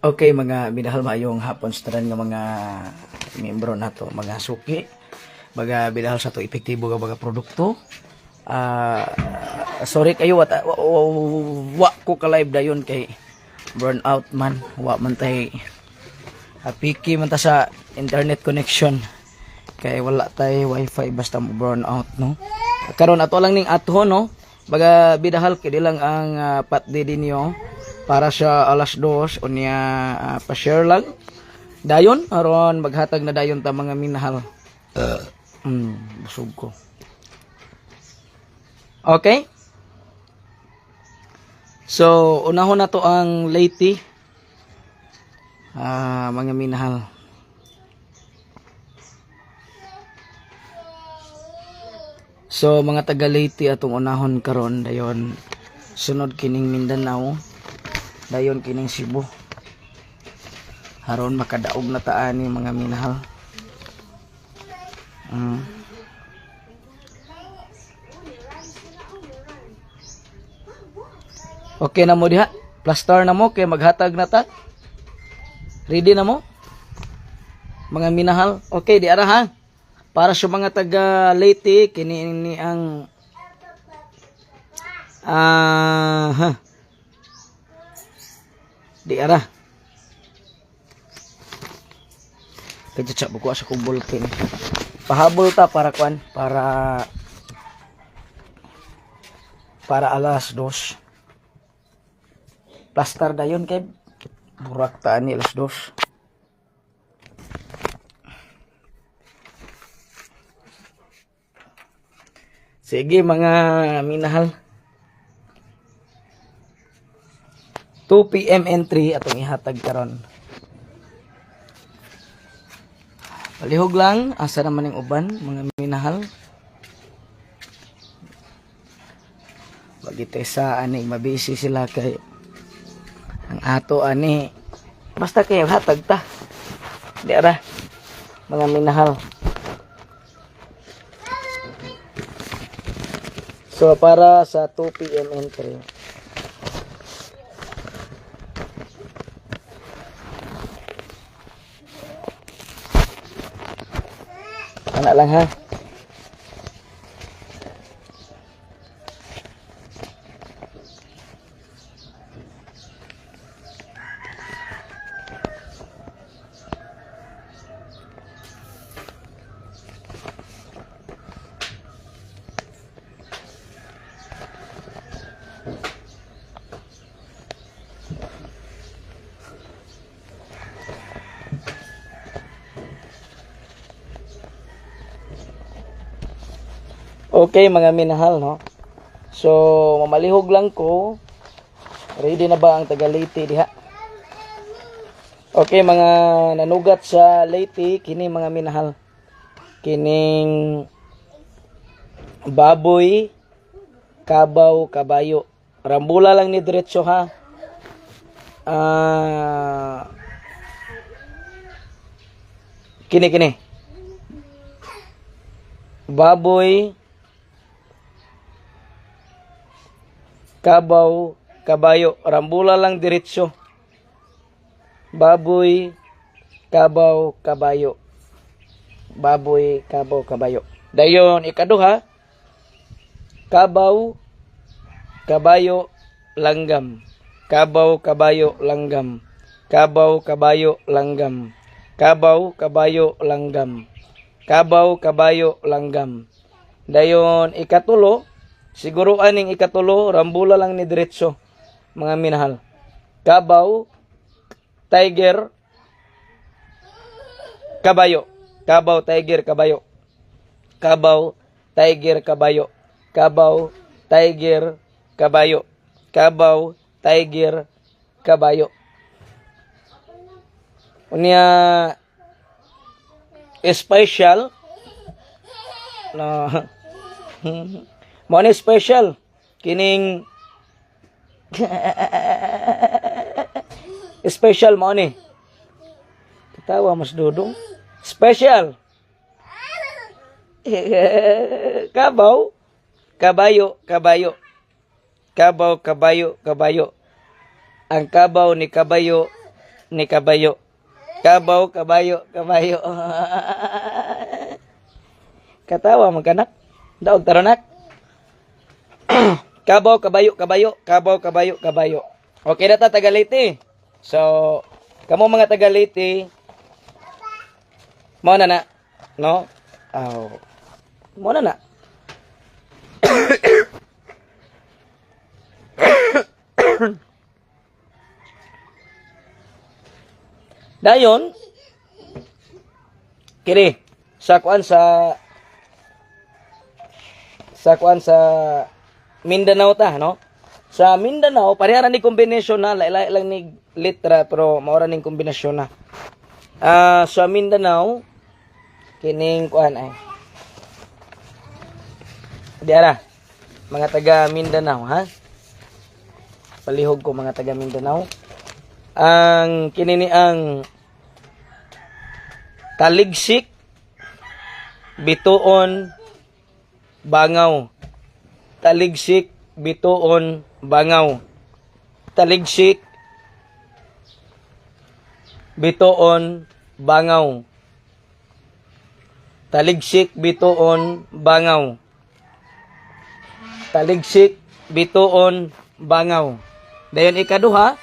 Okay, mga minahal mayong hapon sa tanan nga mga miyembro nato, mga suki, mga minahal sa to epektibo nga mga produkto. Sorry kayo wa ko ka live dayon kay burnout man, wa man tay piki man ta sa internet connection kay wala tay wifi basta mo burnout no. Karon ato lang ning ato no. Baga bidahal kay lang ang patdi dinyo para sa alas 2 unya pa-share lang dayon aron maghatag na dayon ta mga minahal. Busog ko. Okay? So, unahon na to ang Leyte. Mga minahal. So, mga taga Leyte atong unahon karon dayon sunod kining Mindanao. Dayon kining Cebu. Haron makadaog na taan ni mga minahal. Okay na mo diha? Plaster na mo kay maghatag na ta? Ready na mo? Mga minahal. Okay, di ara ha. Para sa mga taga Leyte kini ni ang di ara. Kaya sa buko sa kubol kin. Pahabol ta para kwan, para alas 2. Plaster dayon kay burak ta ni alas 2. Sige mga minahal. 2 PM entry atong ihatag karon. Palihog lang asa naman ning uban mga minahal. Bagitesa ani mabisi sila kay ang ato ani basta kay hatag ta. Di ara mga minahal. So para sa 2 PM entry. Ana lang ha. Okay mga minahal no. So mamalihog lang ko. Ready na ba ang taga Leyte diha? Okay mga nanugat sa Leyte kini mga minahal. Kining baboy, kabaw, kabayo. Rambula lang ni diretso ha. Kini. Baboy, kabaw, kabayo. Rambula lang diretso. Baboy, kabaw, kabayo. Baboy, kabaw, kabayo. Dayon ikaduha. Kabaw, kabayo, langgam. Kabaw, kabayo, langgam. Kabaw, kabayo, langgam. Kabaw, kabayo, langgam. Kabaw, kabayo, langgam. Dayon ikatulo. Siguro aning ikatulo, rambula lang ni diretso, mga minahal. Kabaw, tiger, kabayo. Kabaw, tiger, kabayo. Kabaw, tiger, kabayo. Kabaw, tiger, kabayo. Kabaw, tiger, kabayo. Unya special na mo ni special kining special mo ni katawa mas dudong special kabaw kabayo kabayo kabaw kabayo kabayo ang kabaw ni kabayo ni kabayo. Kabaw, kabayo, kabayo. Katawa maganak. Daog taranak. Kabaw, kabayo, kabayo. Kabaw, kabayo, kabayo. Okay na ta, Tagalite. So, kamo mga Tagalite, mo na. No? Oh. Mo na. Dayon, kini sa kuan sa Mindanao ta, no? Sa Mindanao, pareha ni kombinasyon na, lain lang ni litra pero maura ning kombinasyon na. Sa Mindanao, kining kuan ay. Diara, mga taga Mindanao, ha? Palihog ko mga taga Mindanao. Ang kinini ang taligsik, bituon, bangaw. Taligsik, bituon, bangaw. Taligsik, bituon, bangaw. Taligsik, bituon, bangaw. Taligsik, bituon, bangaw. Dayon ikaduha,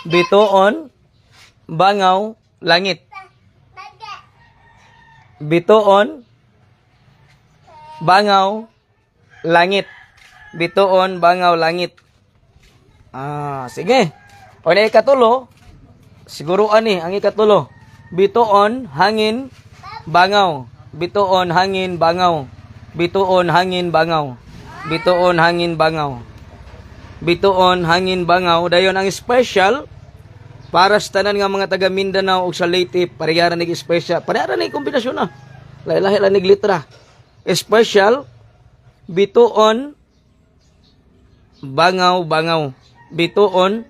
bituon, bangaw, langit. Bituon, bangaw, langit. Bituon, bangaw, langit. Sige. O na ikatulo, siguro ani ang ikatulo. Bituon, hangin, bangaw. Bituon, hangin, bangaw. Bituon, hangin, bangaw. Bituon, hangin, bangaw. Bituon, hangin, bangaw. Dayon ang special para sa tanan nga mga taga Mindanao ug sa Leyte, parehara nig special. Parehara nig kombinasyon na. Lahi-lahi lang nig litra. Special, bituon, bangaw, bangaw. Bituon,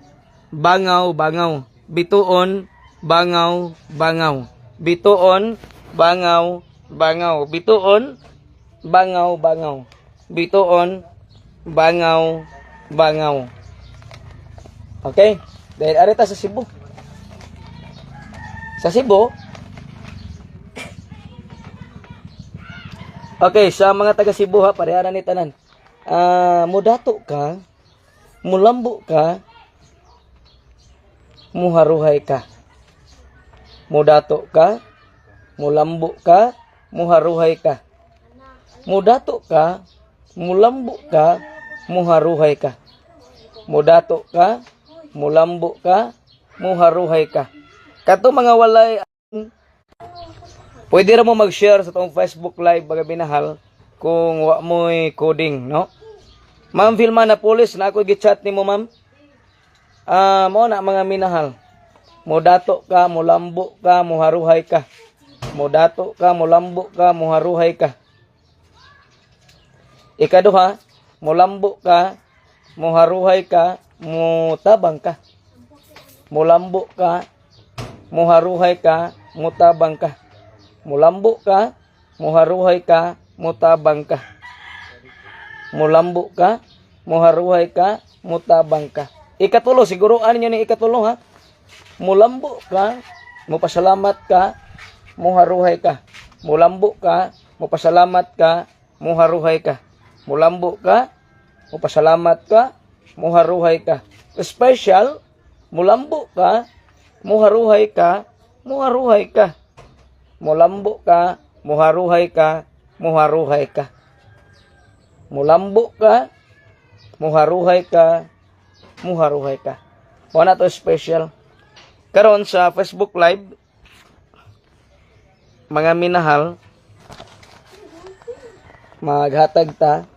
bangaw, bangaw. Bituon, bangaw, bangaw. Bituon, bangaw, bangaw. Bituon, bangaw, bangaw. Bituon, bangaw, bangaw. Okay? Dahil arita sa Cebu. Sa Cebu, okay, sa mga taga Cebu ha, parehara ni tanan. Mudato ka, mulambo ka, muharuhay ka. Mudato ka, mulambo ka, muharuhay ka. Mudato ka, mulambo ka, muharuhay ka. Mudato ka, mulambo ka, muharuhay ka. Kato mga walay, pwede ra mo mag-share sa tong Facebook Live baga binahal kung wa mo'y coding, no? Ma'am Vilma na police na ako gi-chat nimo, ma'am. Mo na mga minahal. Mudato ka, mulambo ka, muharuhay ka. Mudato ka, mulambo ka, muharuhay ka. Ikaduha, mulambo ka, muharuhay ka, mutabang ka. Mulambo ka, muharuhay ka, mutabang ka. Mulambo ka, muharuhay ka, mutabang ka. Mulambo ka, muharuhay ka, mutabang ka. Ikatulo, siguruan niyo ni ikatulo ha. Mulambo ka, mupasalamat ka, muharuhay ka. Mulambo ka, mupasalamat ka, muharuhay ka. Mulambo ka, mupasalamat ka, muharuhay ka. Special, mulambo ka, muharuhay ka, muharuhay ka. Mulambo ka, muharuhay ka, muharuhay ka. Mulambo ka, muharuhay ka, muharuhay ka. Wala to special. Karon sa Facebook Live, mga minahal, maghatag ta.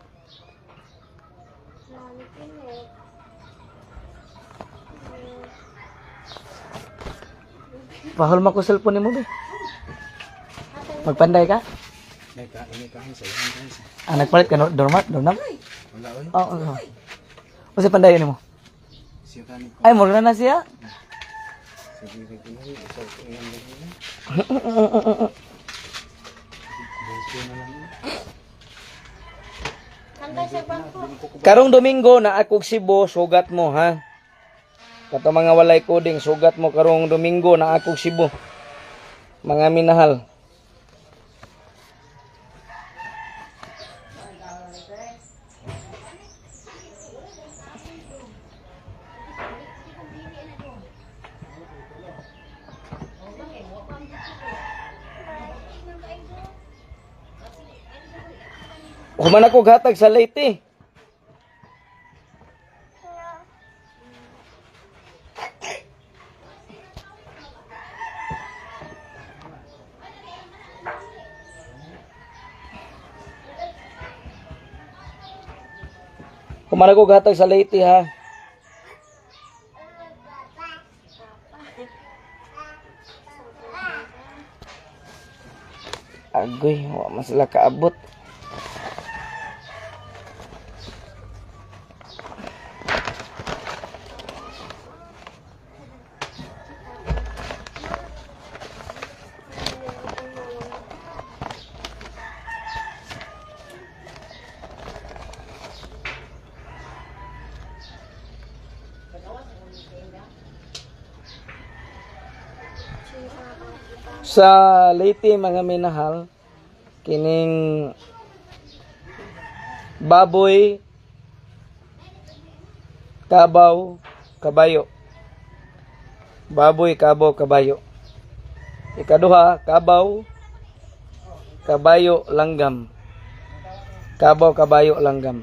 Pahol mo ko cellphone mo be. Magpanday ka? Nagpalit ka no? Dormat? Dornam? Oo. O si panday mo? Ay, mula na siya? Karong Domingo na akong Cebu, sugat mo ha. Kato mga walay coding, sugat mo karong Domingo na akong Cebu. Mga minahal. Human ako gatag sa Leyte. Human ako gatag sa Leyte ha. Agoy, wa man sila kaabot. Sa Leyte mga minahal, kining baboy, kabaw, kabayo. Baboy, kabaw, kabayo. Ikaduha, kabaw, kabayo, langgam. Kabaw, kabayo, langgam.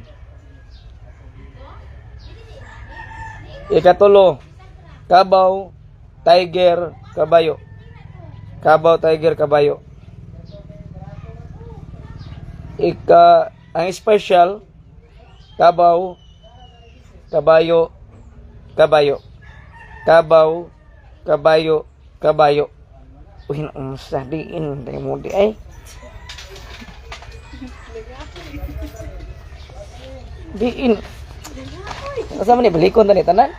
Ikatulo, kabaw, tiger, kabayo. Kabaw, tiger, kabayo. Ang special, kabaw, kabayo, kabayo. Kabaw, kabayo, kabayo. Uy, umusta diin, tayo mo di ay. Diin. Kasama ni balikon tani tanan.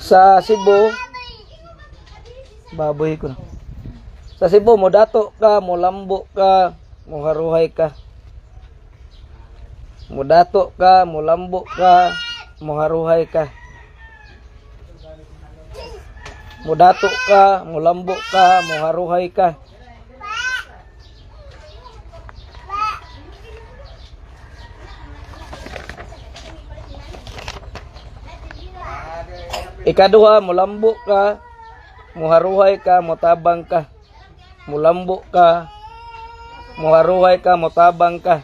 Sa Cebu, baboy ko na. Sa Cebu, mo dato ka, mo lambo ka, mo haruhay ka. Mo dato ka, mo lambo ka, mo haruhay ka. Mo dato ka, mo lambo ka, mo haruhay ka. Ikaduha, mulambo ka, muharuhay ka, mutabang ka. Mulambo ka, muharuhay ka, mutabang ka.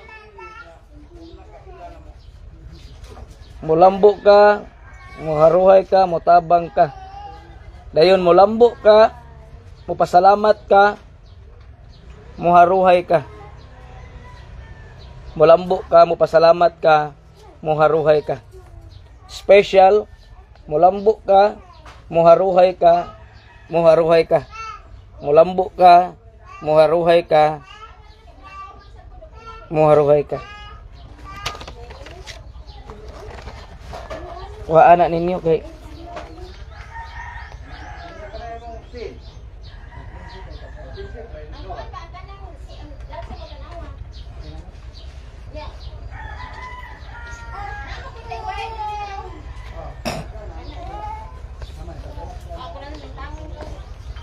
Mulambo ka, muharuhay ka, mutabang ka. Dayon mulambo ka, mupasalamat ka, muharuhay ka. Mulambo ka, mupasalamat ka, muharuhay ka. Special, mulambo ka, muharuhay ka, muharuhay ka. Mulambo ka, muharuhay ka, muharuhay ka. Wa anak ninyo kay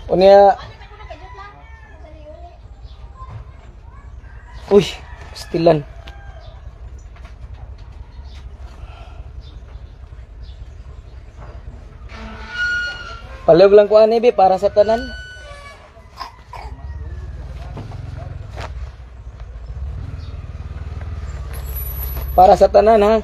Unya. Uy, stilan. Palihog lang ko ani be para sa tanan. Para sa tanan ha.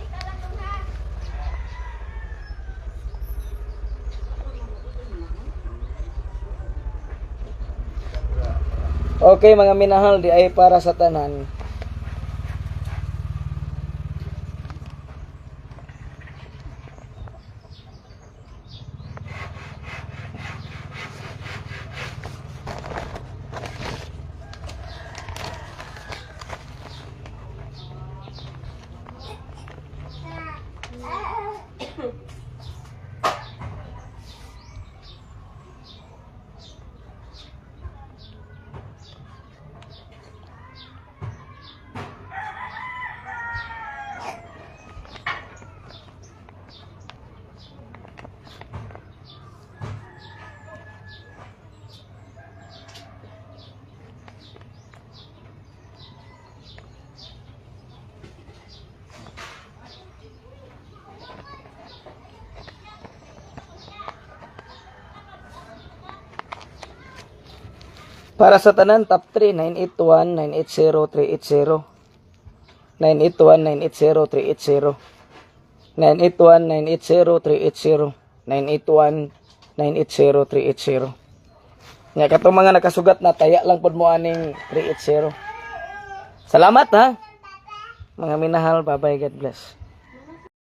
Okay mga minahal, di ay para sa tanan. Para sa tanan, top 3, 981-980-380. 981-980-380. 981-980-380. 981-980-380. Nga katong mga nakasugat na taya lang pod mo aning 380. Salamat ha. Mga minahal, bye bye, God bless.